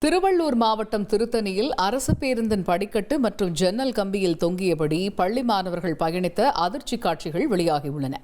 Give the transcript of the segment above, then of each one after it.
திருவள்ளூர் மாவட்டம் திருத்தணியில் அரசு பேருந்தின் படிக்கட்டு மற்றும் ஜன்னல் கம்பியில் தொங்கியபடி பள்ளி மாணவர்கள் பயணித்த அதிர்ச்சி காட்சிகள் வெளியாகியுள்ளன.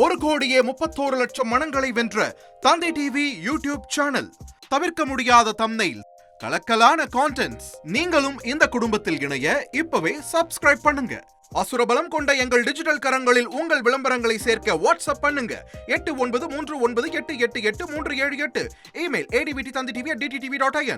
ஒரு கோடியே 31 லட்சம் மனங்களை வென்ற தந்தை டிவி யூடியூப் சேனல். தவிர்க்க முடியாத தம்ப்நெயில், கலக்கலான கான்டென்ட்ஸ். நீங்களும் இந்த குடும்பத்தில் இணைய இப்பவே சப்ஸ்கிரைப் பண்ணுங்க. அசுரபலம் கொண்ட எங்கள் டிஜிட்டல் கரங்களில் உங்கள் விளம்பரங்களை சேர்க்க வாட்ஸ்அப் பண்ணுங்க. 8939888838. Email advttv@dttv.in.